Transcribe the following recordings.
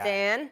Dan,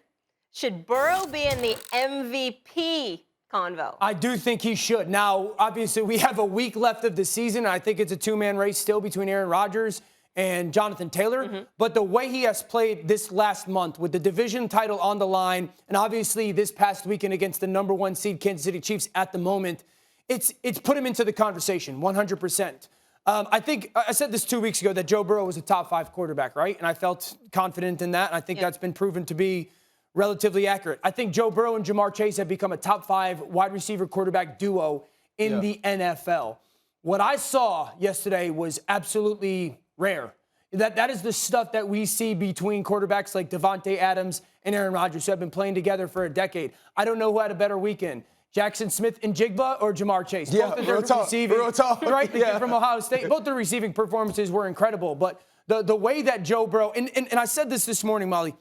should Burrow be in the MVP convo? I do think he should. Now, obviously, we have a week left of the season. I think it's a two-man race still between Aaron Rodgers and Jonathan Taylor. But the way he has played this last month with the division title on the line, and obviously this past weekend against the number one seed Kansas City Chiefs at the moment, it's put him into the conversation 100%. I think I said this 2 weeks ago that Joe Burrow was a top 5 quarterback, right? And I felt confident in that. And I think that's been proven to be relatively accurate. I think Joe Burrow and Jamar Chase have become a top 5 wide receiver quarterback duo in the NFL. What I saw yesterday was absolutely rare. That is the stuff that we see between quarterbacks like Devontae Adams and Aaron Rodgers, who have been playing together for a decade. I don't know who had a better weekend. Jackson Smith and Jigba or Jamar Chase? Yeah, both of real talk. Receiving, Real talk. Right? The kid from Ohio State. Both their receiving performances were incredible. But the way that Joe Burrow, and I said this morning, Molly,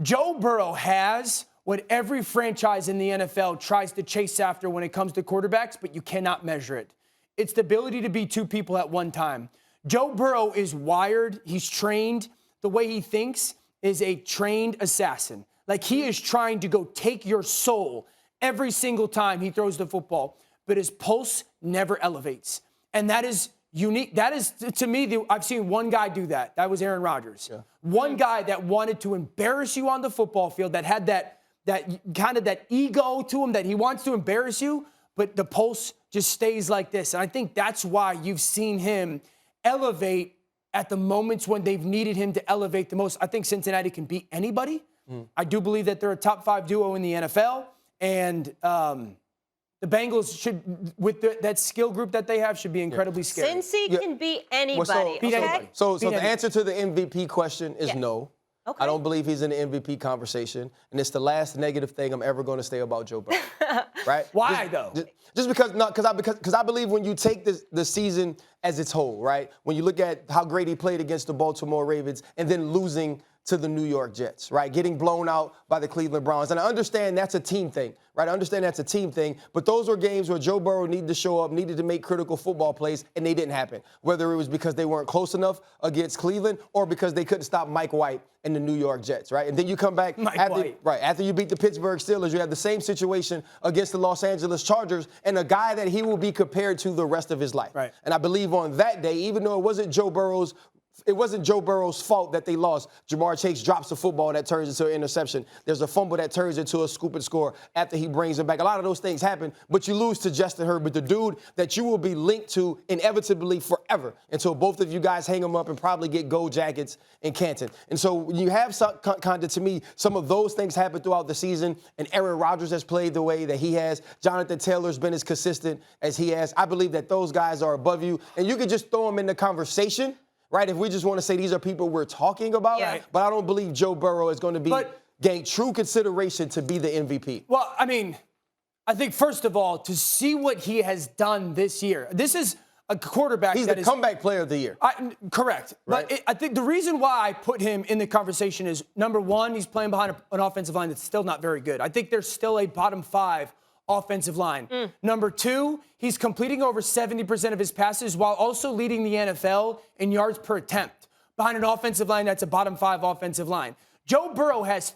Joe Burrow has what every franchise in the NFL tries to chase after when it comes to quarterbacks, but you cannot measure it. It's the ability to be two people at one time. Joe Burrow is wired. He's trained. The way he thinks is a trained assassin. Like, he is trying to go take your soul every single time he throws the football, but his pulse never elevates. And that is unique. That is, to me, I've seen one guy do that. That was Aaron Rodgers. Yeah. One guy that wanted to embarrass you on the football field, that had that kind of that ego to him, that he wants to embarrass you, but the pulse just stays like this. And I think that's why you've seen him elevate at the moments when they've needed him to elevate the most. I think Cincinnati can beat anybody. I do believe that they're a top 5 duo in the NFL. And the Bengals should, with that skill group that they have, should be incredibly scary. Cincy can beat anybody. So the answer to the MVP question is no. Okay. I don't believe he's in the MVP conversation. And it's the last negative thing I'm ever going to say about Joe Burrow. Right? Why, though? Just because I believe when you take the season as its whole, right? When you look at how great he played against the Baltimore Ravens and then losing to the New York Jets, right? Getting blown out by the Cleveland Browns. And I understand that's a team thing, right? I understand that's a team thing. But those were games where Joe Burrow needed to show up, needed to make critical football plays, and they didn't happen. Whether it was because they weren't close enough against Cleveland or because they couldn't stop Mike White and the New York Jets, right? And then you come back after you beat the Pittsburgh Steelers, you have the same situation against the Los Angeles Chargers and a guy that he will be compared to the rest of his life. Right. And I believe on that day, even though it wasn't Joe Burrow's fault that they lost. Jamar Chase drops a football that turns into an interception. There's a fumble that turns into a scoop and score after he brings it back. A lot of those things happen, but you lose to Justin Herbert, the dude that you will be linked to inevitably forever until both of you guys hang him up and probably get gold jackets in Canton. And so when you have kind of, to me, some of those things happen throughout the season, and Aaron Rodgers has played the way that he has. Jonathan Taylor's been as consistent as he has. I believe that those guys are above you, and you can just throw them in the conversation. Right, if we just want to say these are people we're talking about, but I don't believe Joe Burrow is going to gain true consideration to be the MVP. Well, I mean, I think, first of all, to see what he has done this year, this is a quarterback He's the comeback player of the year. Correct. Right. But I think the reason why I put him in the conversation is, number one, he's playing behind an offensive line that's still not very good. I think there's still a bottom 5 offensive line. Number 2, he's completing over 70% of his passes while also leading the NFL in yards per attempt behind an offensive line that's a bottom 5 offensive line. Joe Burrow has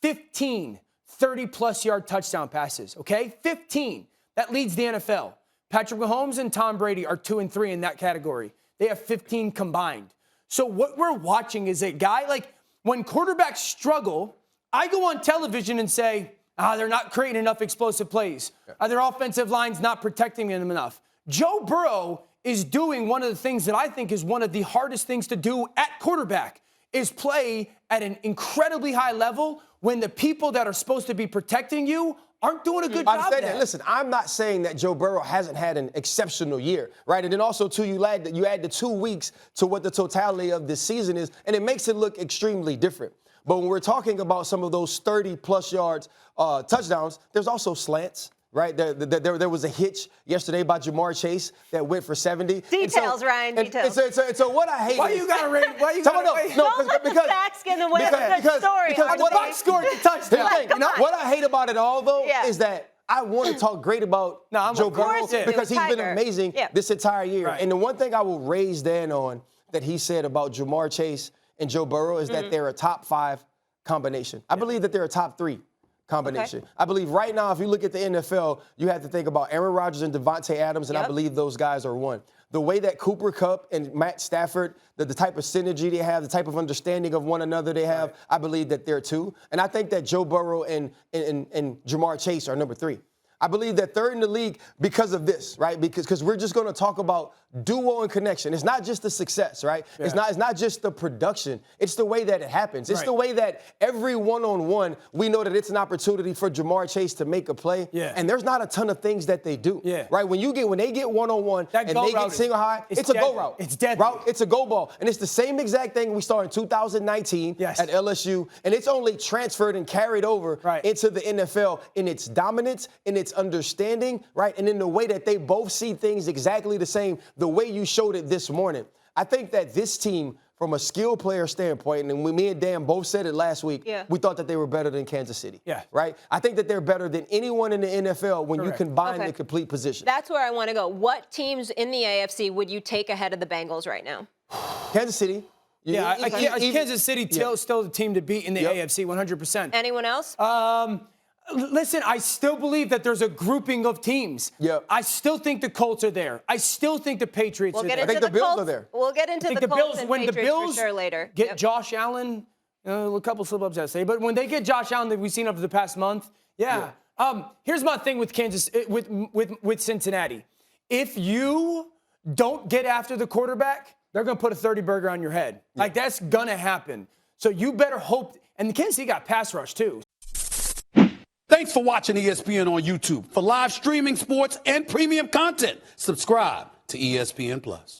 15 30-plus yard touchdown passes, okay? 15. That leads the NFL. Patrick Mahomes and Tom Brady are 2 and 3 in that category. They have 15 combined. So what we're watching is a guy, like, when quarterbacks struggle, I go on television and say, they're not creating enough explosive plays. Their offensive line's not protecting them enough. Joe Burrow is doing one of the things that I think is one of the hardest things to do at quarterback, is play at an incredibly high level when the people that are supposed to be protecting you aren't doing a good job of that. Listen, I'm not saying that Joe Burrow hasn't had an exceptional year, right? And then also, too, you add the 2 weeks to what the totality of this season is, and it makes it look extremely different. But when we're talking about some of those 30-plus yards touchdowns, there's also slants, right? There was a hitch yesterday by Jamar Chase that went for 70. Details, Ryan, details. So what I hate Why is... you got to rate? Why you got to rate? Don't let the facts get in the way of a good story. Because the box scored the touchdown. What I hate about it all, though, is that I want to talk great about Joe Burrow because he's been amazing this entire year. Right. And the one thing I will raise Dan on that he said about Jamar Chase and Joe Burrow is that they're a top 5 combination. I believe that they're a top 3 combination. Okay. I believe right now, if you look at the NFL, you have to think about Aaron Rodgers and Devontae Adams, and I believe those guys are one. The way that Cooper Kupp and Matt Stafford, the type of synergy they have, the type of understanding of one another they have, I believe that they're 2. And I think that Joe Burrow and Jamar Chase are number 3. I believe that they're in the league because of this, right? Because we're just going to talk about duo and connection. It's not just the success, right? Yeah. It's not just the production. It's the way that it happens. It's the way that every one-on-one, we know that it's an opportunity for Jamar Chase to make a play. Yeah. And there's not a ton of things that they do. Yeah. Right? When they get one-on-one and they get single high, it's a go route. It's dead route. It's a go ball. And it's the same exact thing we saw in 2019 at LSU. And it's only transferred and carried over into the NFL in its dominance, in its understanding, right? And in the way that they both see things exactly the same, the way you showed it this morning. I think that this team, from a skill player standpoint, and me and Dan both said it last week, we thought that they were better than Kansas City. Yeah. Right? I think that they're better than anyone in the NFL when you combine the complete position. That's where I want to go. What teams in the AFC would you take ahead of the Bengals right now? Kansas City. Kansas City still the team to beat in the AFC, 100%. Anyone else? Listen, I still believe that there's a grouping of teams. I still think the Colts are there. I still think the Patriots are there. I think the Bills are there. We'll get into the Colts and Patriots for sure later. Get Josh Allen, a couple slip-ups yesterday, but when they get Josh Allen that we've seen over the past month, here's my thing with with Cincinnati. If you don't get after the quarterback, they're going to put a 30 burger on your head. Like, that's going to happen. So you better hope. And Kansas City got pass rush, too. Thanks for watching ESPN on YouTube. For live streaming, sports, and premium content, subscribe to ESPN+.